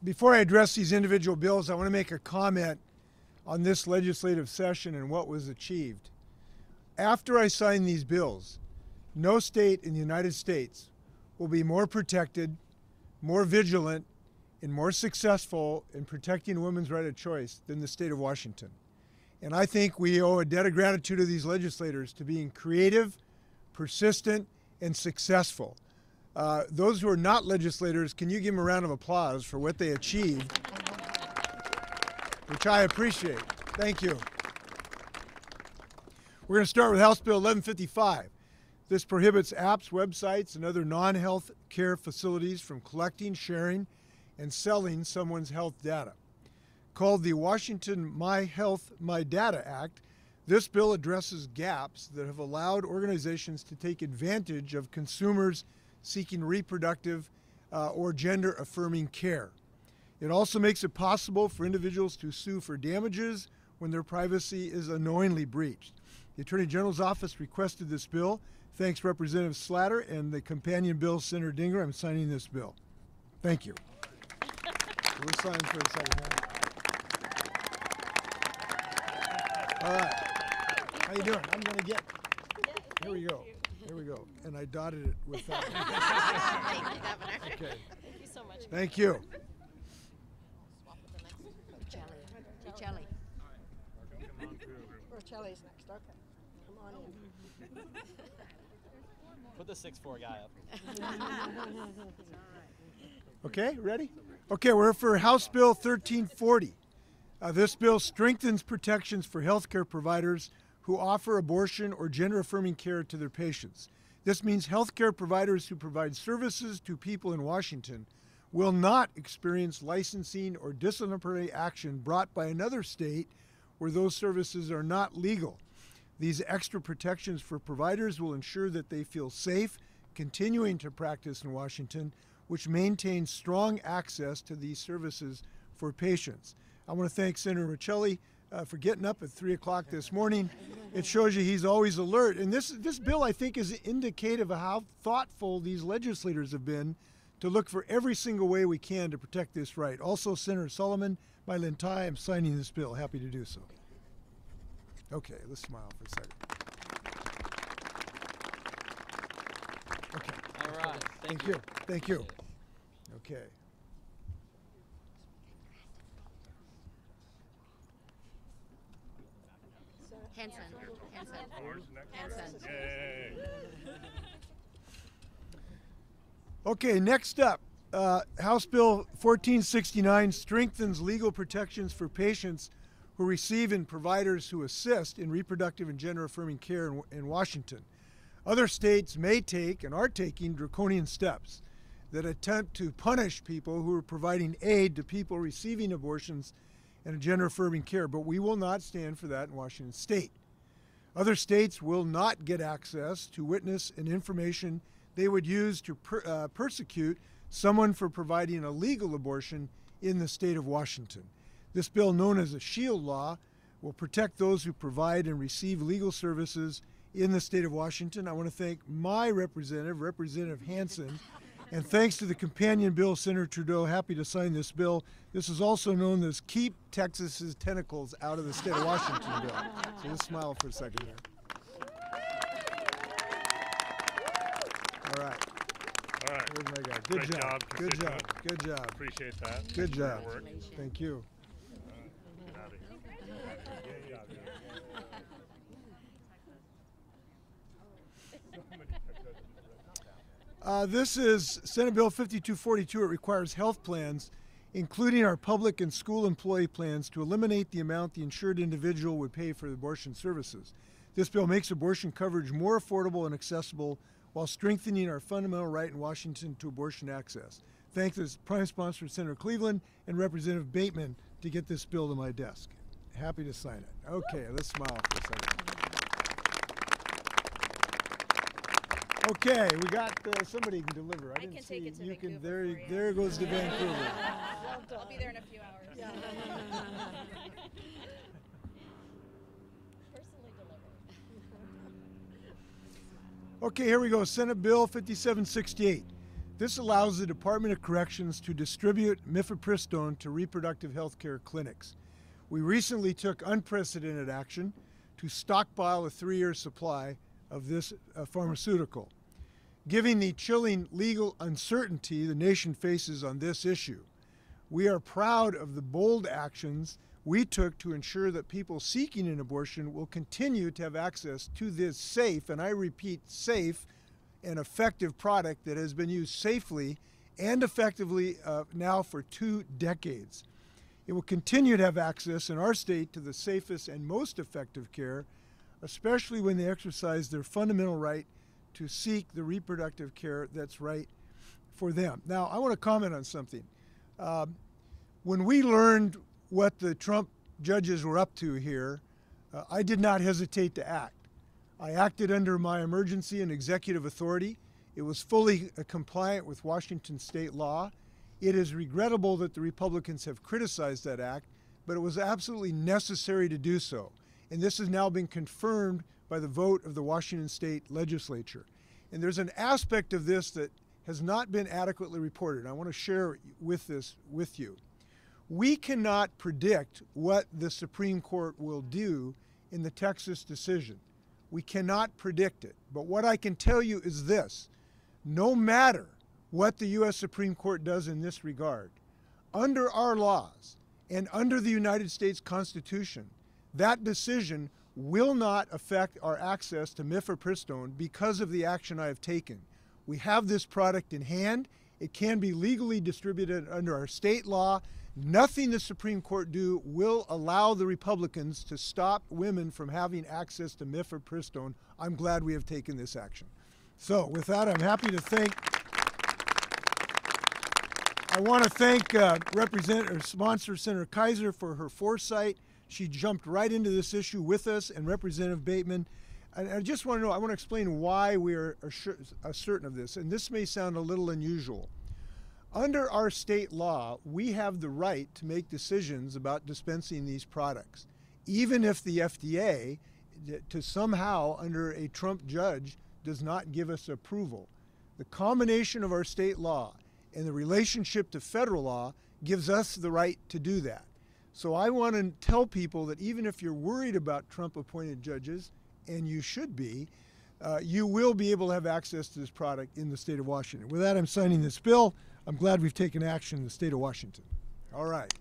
Before I address these individual bills, I want to make a comment on this legislative session and what was achieved. After I sign these bills, no state in the United States will be more protected, more vigilant, and more successful in protecting women's right of choice than the state of Washington. And I think we owe a debt of gratitude to these legislators to being creative, persistent, and successful. Those who are not legislators, can you give them a round of applause for what they achieved, which I appreciate. Thank you. We're going to start with House Bill 1155. This prohibits apps, websites, and other non-health care facilities from collecting, sharing, and selling someone's health data. Called the Washington My Health, My Data Act, this bill addresses gaps that have allowed organizations to take advantage of consumers seeking reproductive or gender-affirming care. It also makes it possible for individuals to sue for damages when their privacy is unknowingly breached. The Attorney General's office requested this bill. Thanks, Representative Slatter, and the companion bill, Senator Dinger. I'm signing this bill. Thank you. We'll sign for a second. All right. How you doing? I'm going to get. Here we go. Here we go. And I dotted it with that. Thank you, Governor. Okay. Thank you so much. Thank you. Swap with the next. Richelli. Richelli's next. Okay. Come on in. Put the 6'4" guy up. Okay, ready? Okay, we're for House Bill 1340. This bill strengthens protections for healthcare providers who offer abortion or gender-affirming care to their patients. This means healthcare providers who provide services to people in Washington will not experience licensing or disciplinary action brought by another state where those services are not legal. These extra protections for providers will ensure that they feel safe continuing to practice in Washington, which maintains strong access to these services for patients. I want to thank Senator Richelli for getting up at 3 o'clock this morning. It shows you he's always alert. And this bill, I think, is indicative of how thoughtful these legislators have been to look for every single way we can to protect this right. Also, Senator Solomon, my Lintai, I'm signing this bill. Happy to do so. Okay, let's smile for a second. Okay. All right. Thank you. Thank you. Okay. Hanson. Okay, next up, House Bill 1469 strengthens legal protections for patients who receive and providers who assist in reproductive and gender-affirming care in Washington. Other states may take and are taking draconian steps that attempt to punish people who are providing aid to people receiving abortions and gender-affirming care, but we will not stand for that in Washington State. Other states will not get access to witness and information they would use to persecute someone for providing a legal abortion in the state of Washington. This bill, known as a SHIELD law, will protect those who provide and receive legal services in the state of Washington. I want to thank my representative, Representative Hanson, and thanks to the companion bill, Senator Trudeau, happy to sign this bill. This is also known as Keep Texas's Tentacles Out of the State of Washington bill. So let's smile for a second here. All right. All right. Here's my guy. Great job, Good job. constituent. Good job. Appreciate that. Good Thanks for your job. work. Thank you. Get out of here. Good job, This is Senate Bill 5242. It requires health plans, including our public and school employee plans, to eliminate the amount the insured individual would pay for abortion services. This bill makes abortion coverage more affordable and accessible while strengthening our fundamental right in Washington to abortion access. Thanks to Prime Sponsor Senator Cleveland and Representative Bateman to get this bill to my desk. Happy to sign it. Okay, let's smile for a second. Okay, we got somebody who can deliver. I didn't can see take it to you can. Vancouver There, for you. there goes to Vancouver. I'll be there in a few hours. Personally delivered. Okay, here we go. Senate Bill 5768. This allows the Department of Corrections to distribute mifepristone to reproductive health care clinics. We recently took unprecedented action to stockpile a 3-year supply of this pharmaceutical. Given the chilling legal uncertainty the nation faces on this issue, we are proud of the bold actions we took to ensure that people seeking an abortion will continue to have access to this safe, and I repeat, safe and effective product that has been used safely and effectively now for 2 decades. It will continue to have access in our state to the safest and most effective care, especially when they exercise their fundamental right to seek the reproductive care that's right for them. Now, I want to comment on something. When we learned what the Trump judges were up to here, I did not hesitate to act. I acted under my emergency and executive authority. It was fully compliant with Washington state law. It is regrettable that the Republicans have criticized that act, but it was absolutely necessary to do so. And this has now been confirmed by the vote of the Washington state legislature. And there's an aspect of this that has not been adequately reported. I want to share this with you. We cannot predict what the Supreme Court will do in the Texas decision. We cannot predict it. But what I can tell you is this: no matter what the U.S. Supreme Court does in this regard, under our laws and under the United States Constitution, that decision will not affect our access to mifepristone because of the action I have taken. We have this product in hand. It can be legally distributed under our state law. Nothing the Supreme Court do will allow the Republicans to stop women from having access to mifepristone. I'm glad we have taken this action. So with that, I'm happy to thank, I want to thank sponsor Senator Kaiser for her foresight. She jumped right into this issue with us, and Representative Bateman. And I just want to know, I want to explain why we are certain of this, and this may sound a little unusual. Under our state law, we have the right to make decisions about dispensing these products, even if the FDA, to somehow under a Trump judge, does not give us approval. The combination of our state law and the relationship to federal law gives us the right to do that. So I want to tell people that even if you're worried about Trump-appointed judges, and you should be, you will be able to have access to this product in the state of Washington. With that, I'm signing this bill. I'm glad we've taken action in the state of Washington. All right.